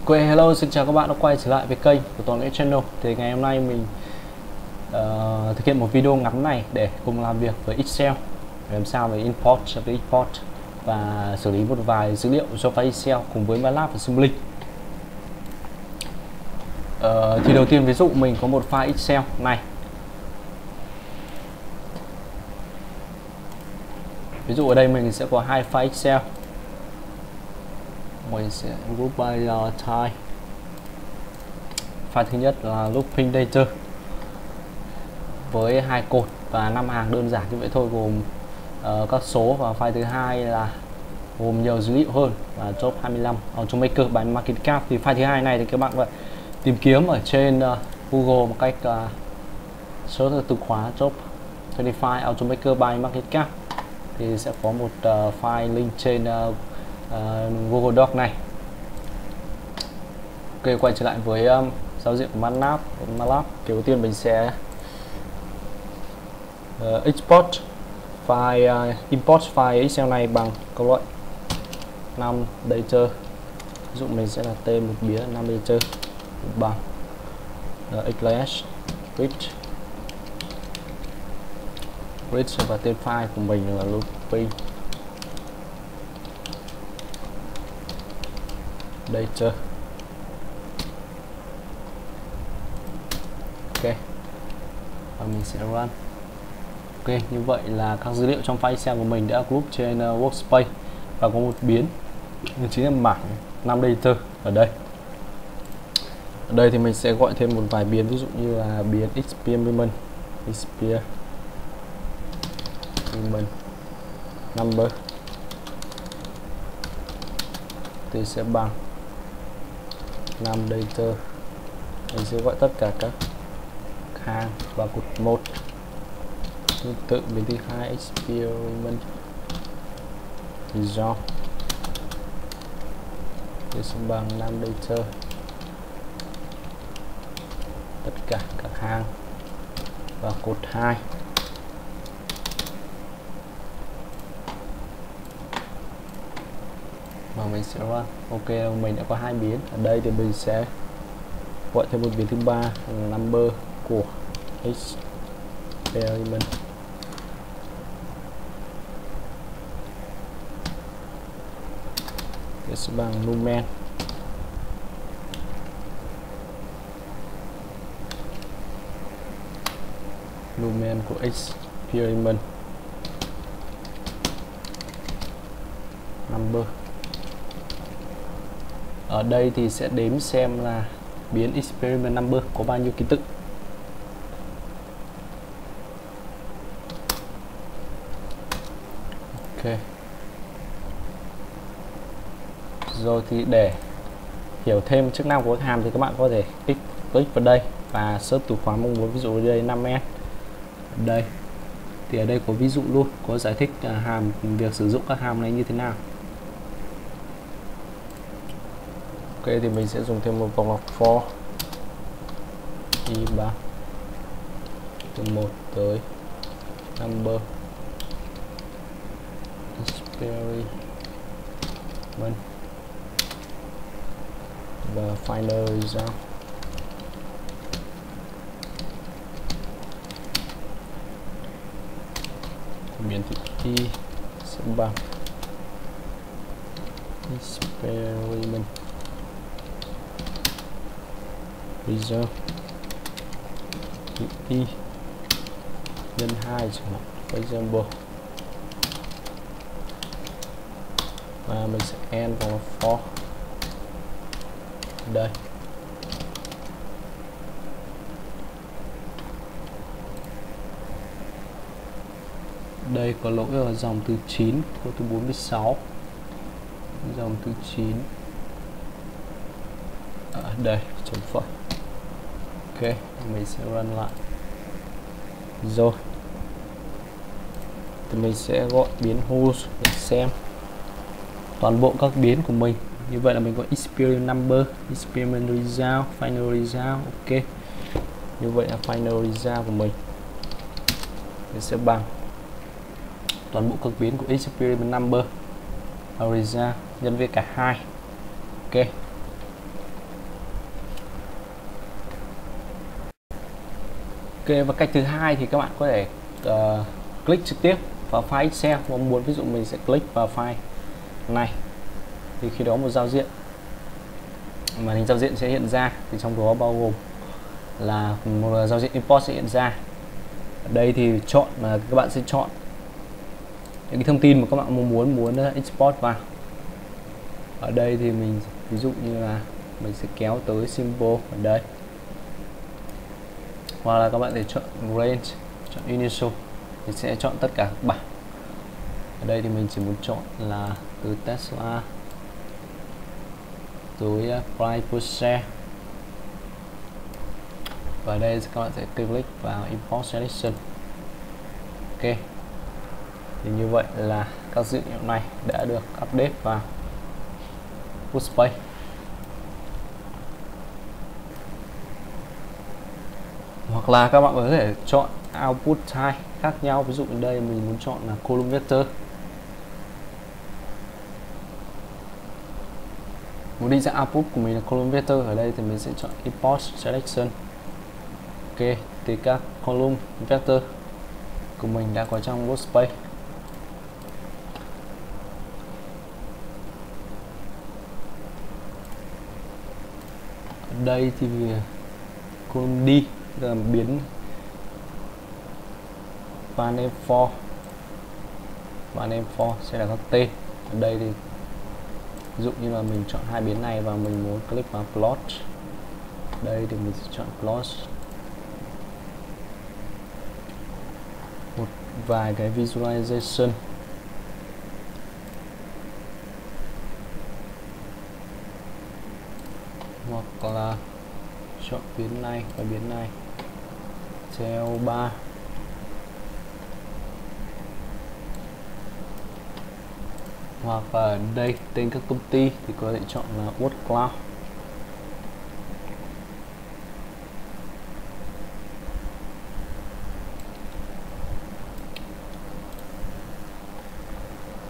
Hello, xin chào các bạn đã quay trở lại với kênh của Tuấn Nguyễn Channel. Thì ngày hôm nay mình thực hiện một video ngắn này để cùng làm việc với Excel để làm sao để import và export và xử lý một vài dữ liệu cho file Excel cùng với MATLAB và Simulink. Thì đầu tiên ví dụ mình có một file Excel này. Ví dụ ở đây mình sẽ có hai file Excel. Mình sẽ group by type. File thứ nhất là looping data với 2 cột và 5 hàng đơn giản như vậy thôi, gồm các số, và file thứ hai là gồm nhiều dữ liệu hơn và job 25 automaker by market cap. Thì file thứ hai này thì các bạn phải tìm kiếm ở trên Google một cách search từ khóa job 25 automaker by market cap thì sẽ có một file link trên Google Doc này. Ok, quay trở lại với giao diện của MATLAB. Thì đầu tiên mình sẽ export file, import file Excel này bằng câu loại 5 data. Ví dụ mình sẽ là tên một bía 5 data bằng slash reach và tên file của mình là looping data. Ok, và mình sẽ run. Ok, như vậy là các dữ liệu trong file Excel của mình đã group trên workspace và có một biến chính là mảng 5 data ở đây. Ở đây thì mình sẽ gọi thêm một vài biến, ví dụ như là biến experiment number thì sẽ bằng 5 data. Mình sẽ gọi tất cả các hàng và cột 1. Tương tự biến thứ hai experiment result thì sẽ bằng 5 data tất cả các hàng và cột 2. Và mình sẽ run. Ok, mình đã có hai biến. Ở đây thì mình sẽ gọi thêm một biến thứ ba là number của experiment. Sẽ bằng lumen của experiment number. Ở đây thì sẽ đếm xem là biến experiment number có bao nhiêu ký tự. Ok, rồi thì để hiểu thêm chức năng của các hàm thì các bạn có thể click vào đây và search từ khóa mong muốn. Ví dụ ở đây 5S. Đây thì ở đây có ví dụ luôn, có giải thích hàm, việc sử dụng các hàm này như thế nào. Ok, thì mình sẽ dùng thêm một vòng lặp for i3 từ 1 tới number experiment và final result. Biến thị y sẽ bằng experiment result y nhân 2 chẳng hạn, for example. Và mình sẽ end vào for đây. Đây có lỗi ở dòng thứ 9, câu thứ 46. Dòng thứ 9 ở đây chấm phẩy. Ok, mình sẽ run lại. Rồi thì mình sẽ gọi biến host để xem toàn bộ các biến của mình. Như vậy là mình có experiment number, experiment result, final result. Ok, như vậy là final result của mình sẽ bằng toàn bộ các biến của experiment number result nhân với cả 2. Ok, và cách thứ hai thì các bạn có thể click trực tiếp vào file Excel. Mong muốn ví dụ mình sẽ click vào file này thì khi đó một giao diện, màn hình giao diện sẽ hiện ra, thì trong đó bao gồm là một giao diện import sẽ hiện ra. Ở đây thì chọn là các bạn sẽ chọn những cái thông tin mà các bạn muốn export vào. Ở đây thì mình ví dụ như là mình sẽ kéo tới symbol ở đây, hoặc là các bạn thể chọn range, chọn initial thì sẽ chọn tất cả các bảng. Ở đây thì mình chỉ muốn chọn là từ Tesla tới price per share, và đây các bạn sẽ click vào import selection. Ok, thì như vậy là các dữ liệu này đã được update vào Pushpay. Hoặc là các bạn có thể chọn output type khác nhau, ví dụ ở đây mình muốn chọn là column vector, muốn đi ra output của mình là column vector. Ở đây thì mình sẽ chọn import selection. Ok, thì các column vector của mình đã có trong Workspace. Ở đây thì column D là biến panel for sẽ là các tên. Ở đây thì ví dụ như là mình chọn hai biến này và mình muốn click vào plot, đây thì mình sẽ chọn plot, một vài cái visualization. Hoặc là chọn biến này và biến này cell 3, hoặc ở đây tên các công ty thì có thể chọn là WordCloud.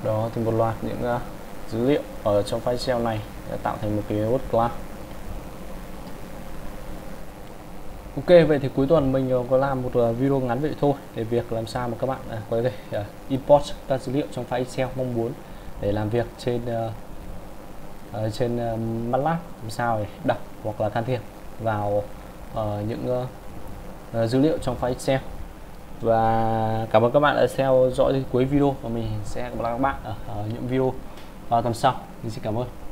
Đó thì một loạt những dữ liệu ở trong file Excel này đã tạo thành một cái WordCloud. Ok, vậy thì cuối tuần mình có làm một video ngắn vậy thôi, để việc làm sao mà các bạn có thể import các dữ liệu trong file Excel mong muốn để làm việc trên MATLAB, làm sao để đọc hoặc là can thiệp vào những dữ liệu trong file Excel. Và cảm ơn các bạn đã theo dõi đến cuối video, và mình sẽ gặp lại các bạn ở những video tuần sau. Mình xin cảm ơn.